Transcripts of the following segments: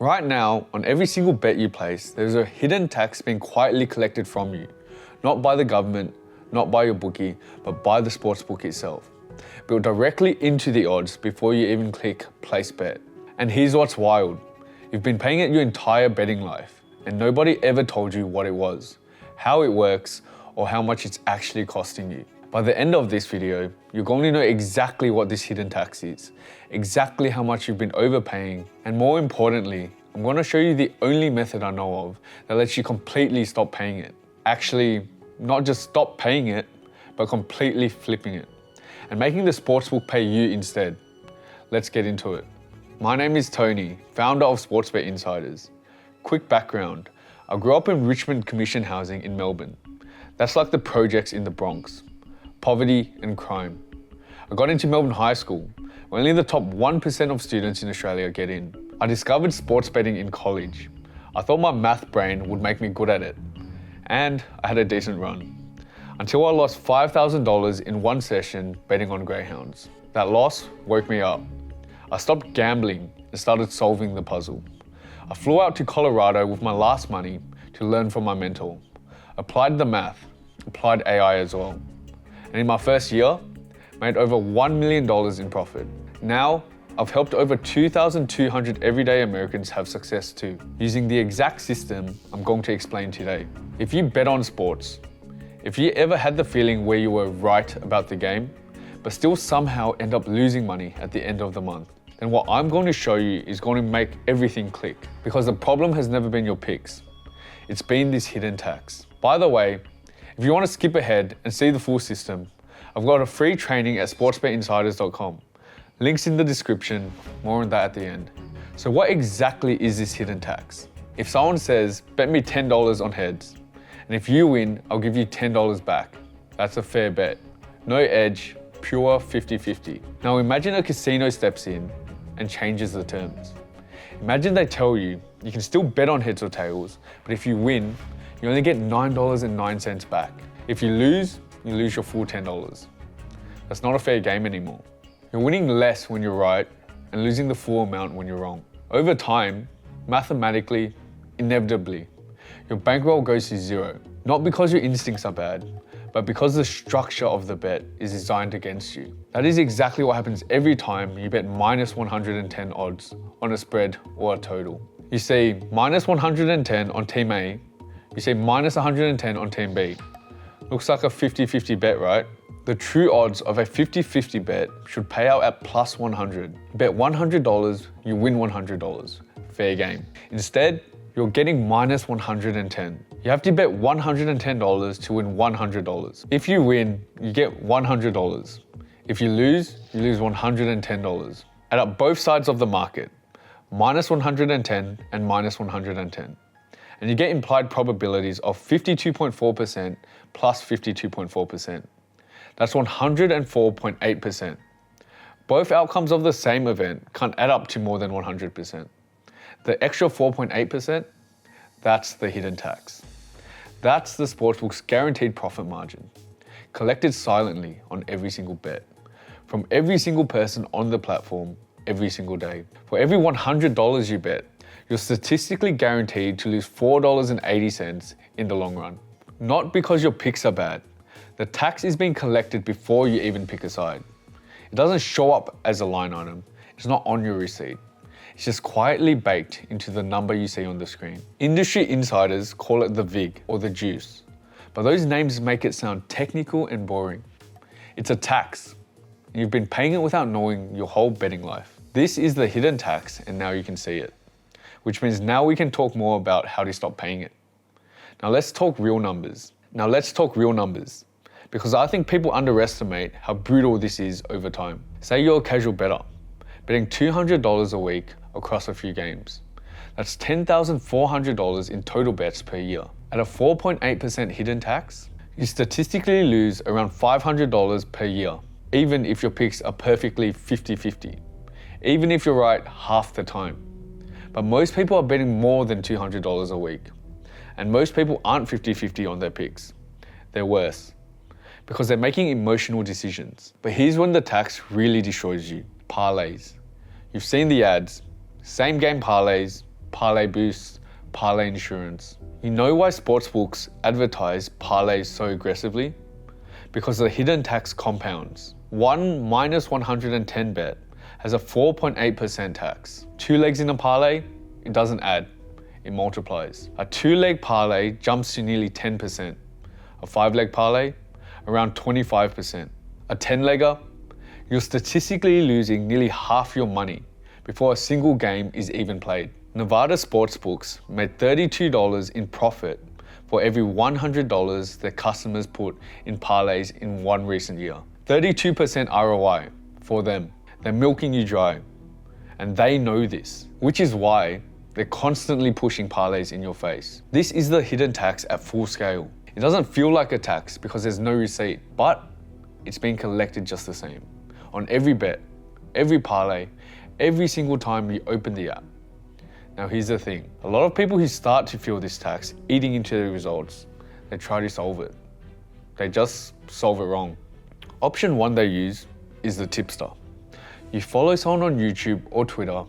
Right now, on every single bet you place, there's a hidden tax being quietly collected from you. Not by the government, not by your bookie, but by the sportsbook itself. Built directly into the odds before you even click place bet. And here's what's wild. You've been paying it your entire betting life, and nobody ever told you what it was, how it works, or how much it's actually costing you. By the end of this video, you're going to know exactly what this hidden tax is, exactly how much you've been overpaying, and more importantly, I'm going to show you the only method I know of that lets you completely stop paying it. Actually, not just stop paying it, but completely flipping it, and making the sportsbook pay you instead. Let's get into it. My name is Tony, founder of SportsBet Insiders. Quick background, I grew up in Richmond commission housing in Melbourne. That's like the projects in the Bronx. Poverty and crime. I got into Melbourne High School, where only the top 1% of students in Australia get in. I discovered sports betting in college. I thought my math brain would make me good at it. And I had a decent run. Until I lost $5,000 in one session betting on greyhounds. That loss woke me up. I stopped gambling and started solving the puzzle. I flew out to Colorado with my last money to learn from my mentor. Applied the math, applied AI as well. And in my first year, made over $1 million in profit. Now, I've helped over 2,200 everyday Americans have success too, using the exact system I'm going to explain today. If you bet on sports, if you ever had the feeling where you were right about the game, but still somehow end up losing money at the end of the month, then what I'm going to show you is going to make everything click. Because the problem has never been your picks. It's been this hidden tax. By the way, if you want to skip ahead and see the full system, I've got a free training at sportsbetinsiders.com. Links in the description, more on that at the end. So what exactly is this hidden tax? If someone says, bet me $10 on heads, and if you win, I'll give you $10 back. That's a fair bet. No edge, pure 50-50. Now imagine a casino steps in and changes the terms. Imagine they tell you, you can still bet on heads or tails, but if you win, you only get $9.09 back. If you lose your full $10. That's not a fair game anymore. You're winning less when you're right and losing the full amount when you're wrong. Over time, mathematically, inevitably, your bankroll goes to zero. Not because your instincts are bad, but because the structure of the bet is designed against you. That is exactly what happens every time you bet minus 110 odds on a spread or a total. You see minus 110 on team A, you see minus 110 on team B. Looks like a 50-50 bet, right? The true odds of a 50-50 bet should pay out at plus 100. You bet $100, you win $100. Fair game. Instead, you're getting minus 110. You have to bet $110 to win $100. If you win, you get $100. If you lose $110. Add up both sides of the market, minus 110 and minus 110. And you get implied probabilities of 52.4% plus 52.4%. That's 104.8%. Both outcomes of the same event can't add up to more than 100%. The extra 4.8%, that's the hidden tax. That's the sportsbook's guaranteed profit margin, collected silently on every single bet, from every single person on the platform every single day. For every $100 you bet, you're statistically guaranteed to lose $4.80 in the long run. Not because your picks are bad. The tax is being collected before you even pick a side. It doesn't show up as a line item. It's not on your receipt. It's just quietly baked into the number you see on the screen. Industry insiders call it the VIG or the juice, but those names make it sound technical and boring. It's a tax, and you've been paying it without knowing your whole betting life. This is the hidden tax, and now you can see it, which means now we can talk more about how to stop paying it. Now let's talk real numbers. Because I think people underestimate how brutal this is over time. Say you're a casual bettor, betting $200 a week across a few games. That's $10,400 in total bets per year. At a 4.8% hidden tax, you statistically lose around $500 per year, even if your picks are perfectly 50-50, even if you're right half the time. But most people are betting more than $200 a week. And most people aren't 50-50 on their picks. They're worse, because they're making emotional decisions. But here's when the tax really destroys you. Parlays. You've seen the ads. Same game parlays, parlay boosts, parlay insurance. You know why sportsbooks advertise parlays so aggressively? Because the hidden tax compounds. One minus 110 bet has a 4.8% tax. 2 legs in a parlay, it doesn't add, it multiplies. A 2-leg parlay jumps to nearly 10%. A 5-leg parlay, around 25%. A 10-legger, you're statistically losing nearly half your money before a single game is even played. Nevada sportsbooks made $32 in profit for every $100 their customers put in parlays in one recent year. 32% ROI for them. They're milking you dry. And they know this, which is why they're constantly pushing parlays in your face. This is the hidden tax at full scale. It doesn't feel like a tax because there's no receipt, but it's being collected just the same. On every bet, every parlay, every single time you open the app. Now here's the thing, a lot of people who start to feel this tax eating into the results, they try to solve it. They just solve it wrong. Option 1 they use is the tipster. You follow someone on YouTube or Twitter,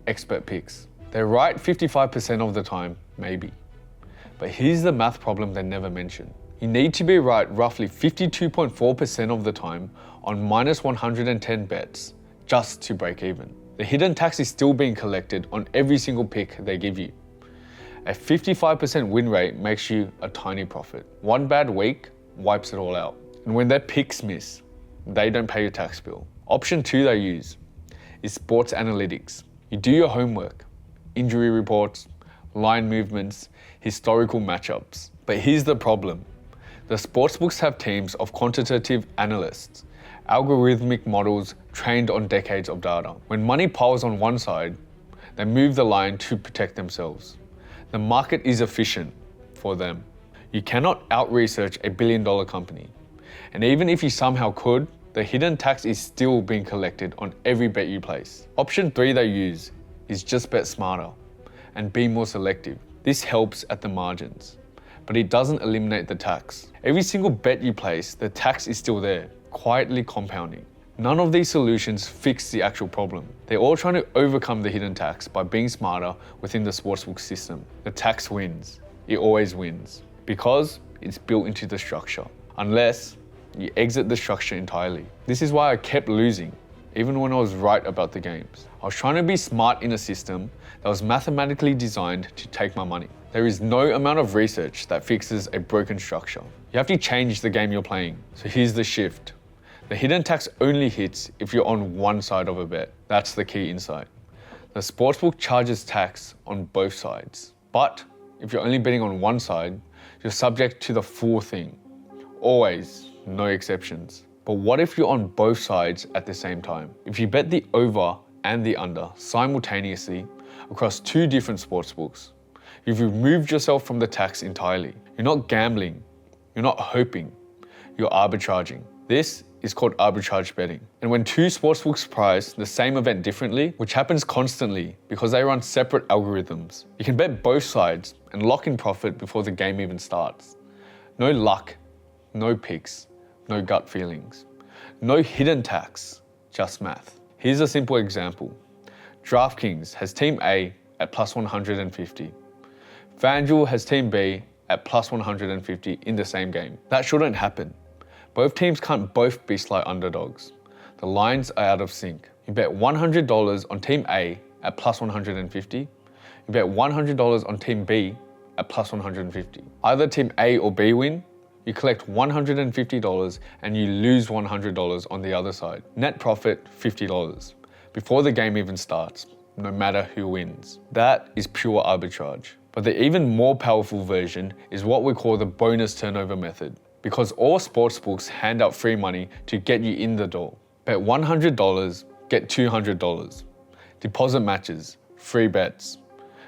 expert picks. They're right 55% of the time, maybe. But here's the math problem they never mention. You need to be right roughly 52.4% of the time on minus 110 bets just to break even. The hidden tax is still being collected on every single pick they give you. A 55% win rate makes you a tiny profit. One bad week wipes it all out. And when their picks miss, they don't pay your tax bill. Option 2 they use is sports analytics. You do your homework, injury reports, line movements, historical matchups. But here's the problem. The sportsbooks have teams of quantitative analysts, algorithmic models trained on decades of data. When money piles on one side, they move the line to protect themselves. The market is efficient for them. You cannot out-research a billion-dollar company. And even if you somehow could, the hidden tax is still being collected on every bet you place. Option 3 they use is just bet smarter and be more selective. This helps at the margins, but it doesn't eliminate the tax. Every single bet you place, the tax is still there, quietly compounding. None of these solutions fix the actual problem. They're all trying to overcome the hidden tax by being smarter within the sportsbook system. The tax wins. It always wins because it's built into the structure. Unless you exit the structure entirely. This is why I kept losing, even when I was right about the games. I was trying to be smart in a system that was mathematically designed to take my money. There is no amount of research that fixes a broken structure. You have to change the game you're playing. So here's the shift. The hidden tax only hits if you're on one side of a bet. That's the key insight. The sportsbook charges tax on both sides. But if you're only betting on one side, you're subject to the full thing. Always. No exceptions. But what if you're on both sides at the same time? If you bet the over and the under simultaneously across 2 different sportsbooks, you've removed yourself from the tax entirely. You're not gambling, you're not hoping, you're arbitraging. This is called arbitrage betting. And when 2 sportsbooks price the same event differently, which happens constantly because they run separate algorithms, you can bet both sides and lock in profit before the game even starts. No luck, no picks, no gut feelings. No hidden tax, just math. Here's a simple example. DraftKings has Team A at plus 150. FanDuel has Team B at plus 150 in the same game. That shouldn't happen. Both teams can't both be slight underdogs. The lines are out of sync. You bet $100 on Team A at plus 150. You bet $100 on Team B at plus 150. Either Team A or B win, you collect $150 and you lose $100 on the other side. Net profit, $50 before the game even starts, no matter who wins. That is pure arbitrage. But the even more powerful version is what we call the bonus turnover method, because all sportsbooks hand out free money to get you in the door. Bet $100, get $200. Deposit matches, free bets.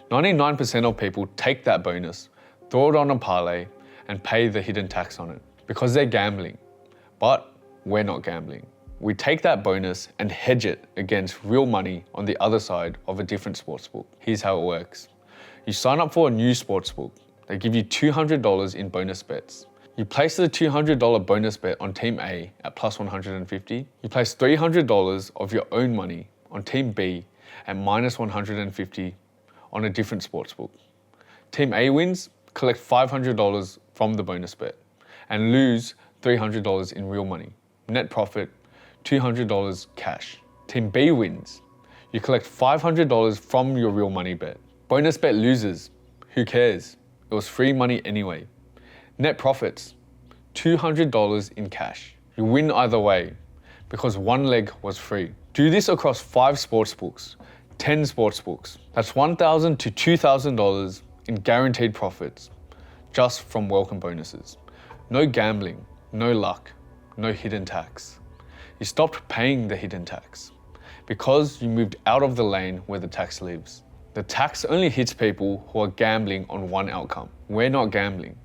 99% of people take that bonus, throw it on a parlay, and pay the hidden tax on it because they're gambling. But we're not gambling. We take that bonus and hedge it against real money on the other side of a different sportsbook. Here's how it works. You sign up for a new sportsbook. They give you $200 in bonus bets. You place the $200 bonus bet on Team A at plus 150. You place $300 of your own money on Team B at minus 150 on a different sportsbook. Team A wins, collect $500 from the bonus bet and lose $300 in real money. Net profit, $200 cash. Team B wins. You collect $500 from your real money bet. Bonus bet loses. Who cares? It was free money anyway. Net profits, $200 in cash. You win either way because one leg was free. Do this across 5 sportsbooks, 10 sportsbooks. That's $1,000 to $2,000 in guaranteed profits just from welcome bonuses. No gambling, no luck, no hidden tax. You stopped paying the hidden tax because you moved out of the lane where the tax lives. The tax only hits people who are gambling on one outcome. We're not gambling.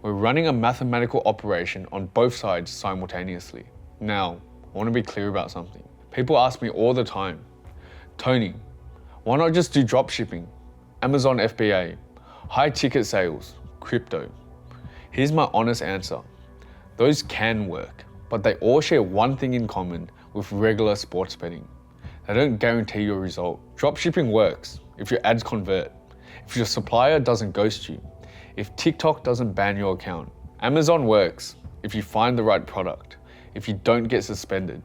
We're running a mathematical operation on both sides simultaneously. Now, I want to be clear about something. People ask me all the time, Tony, why not just do dropshipping, Amazon FBA, high ticket sales, crypto? Here's my honest answer. Those can work, but they all share one thing in common with regular sports betting. They don't guarantee your result. Dropshipping works if your ads convert, if your supplier doesn't ghost you, if TikTok doesn't ban your account. Amazon works if you find the right product, if you don't get suspended,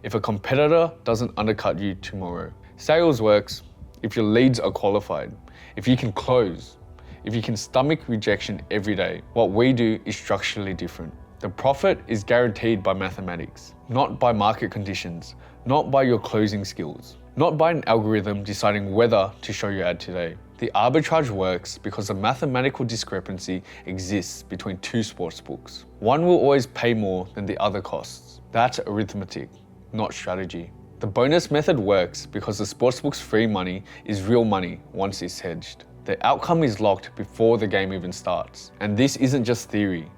if a competitor doesn't undercut you tomorrow. Sales works if your leads are qualified, if you can close, if you can stomach rejection every day. What we do is structurally different. The profit is guaranteed by mathematics, not by market conditions, not by your closing skills, not by an algorithm deciding whether to show your ad today. The arbitrage works because a mathematical discrepancy exists between 2 sportsbooks. One will always pay more than the other costs. That's arithmetic, not strategy. The bonus method works because the sportsbook's free money is real money once it's hedged. The outcome is locked before the game even starts. And this isn't just theory.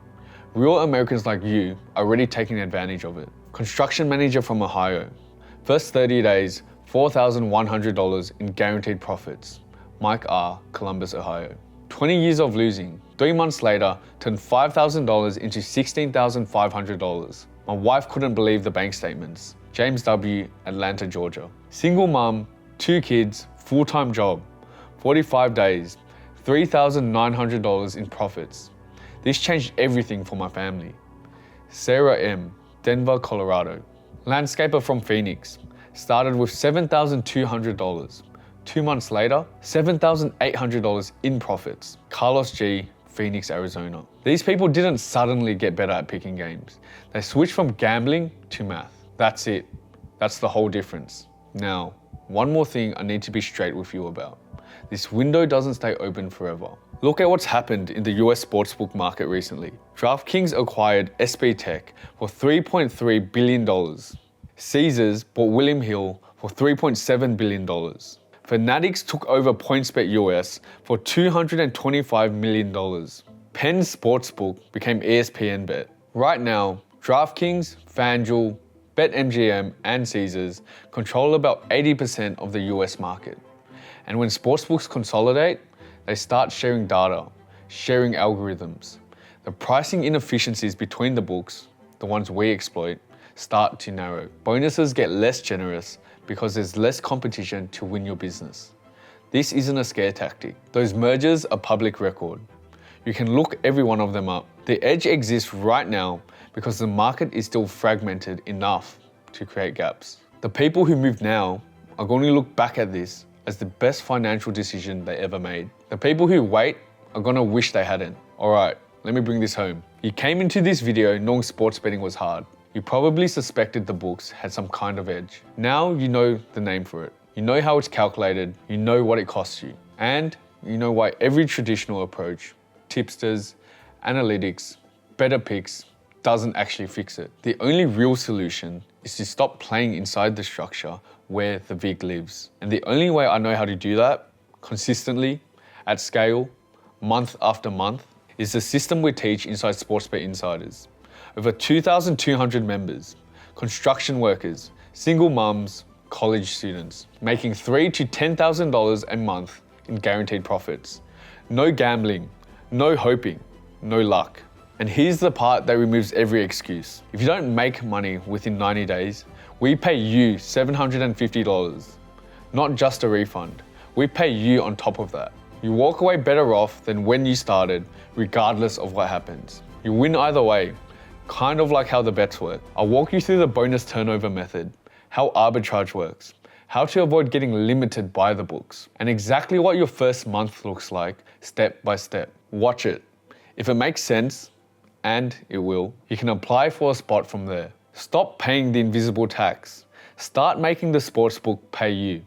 Real Americans like you are already taking advantage of it. Construction manager from Ohio. First 30 days, $4,100 in guaranteed profits. Mike R., Columbus, Ohio. 20 years of losing. 3 months later, turned $5,000 into $16,500. My wife couldn't believe the bank statements. James W., Atlanta, Georgia. Single mom, 2 kids, full-time job. 45 days, $3,900 in profits. This changed everything for my family. Sarah M., Denver, Colorado. Landscaper from Phoenix. Started with $7,200. 2 months later, $7,800 in profits. Carlos G., Phoenix, Arizona. These people didn't suddenly get better at picking games. They switched from gambling to math. That's it. That's the whole difference. Now, one more thing I need to be straight with you about. This window doesn't stay open forever. Look at what's happened in the US sportsbook market recently. DraftKings acquired SB Tech for $3.3 billion. Caesars bought William Hill for $3.7 billion. Fanatics took over PointsBet US for $225 million. Penn Sportsbook became ESPN Bet. Right now, DraftKings, FanDuel, BetMGM, and Caesars control about 80% of the US market. And when sportsbooks consolidate, they start sharing data, sharing algorithms. The pricing inefficiencies between the books, the ones we exploit, start to narrow. Bonuses get less generous because there's less competition to win your business. This isn't a scare tactic. Those mergers are public record. You can look every one of them up. The edge exists right now because the market is still fragmented enough to create gaps. The people who move now are going to look back at this as the best financial decision they ever made. The people who wait are going to wish they hadn't. All right, let me bring this home. You came into this video knowing sports betting was hard. You probably suspected the books had some kind of edge. Now you know the name for it. You know how it's calculated, you know what it costs you, and you know why every traditional approach, tipsters, analytics, better picks, doesn't actually fix it. The only real solution is to stop playing inside the structure where the VIG lives. And the only way I know how to do that, consistently, at scale, month after month, is the system we teach inside SportsBet Insiders. Over 2,200 members, construction workers, single mums, college students, making $3,000 to $10,000 a month in guaranteed profits. No gambling, no hoping, no luck. And here's the part that removes every excuse. If you don't make money within 90 days, we pay you $750, not just a refund. We pay you on top of that. You walk away better off than when you started, regardless of what happens. You win either way, kind of like how the bets work. I'll walk you through the bonus turnover method, how arbitrage works, how to avoid getting limited by the books, and exactly what your first month looks like step by step. Watch it. If it makes sense, and it will, you can apply for a spot from there. Stop paying the invisible tax. Start making the sportsbook pay you.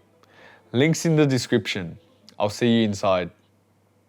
Links in the description. I'll see you inside.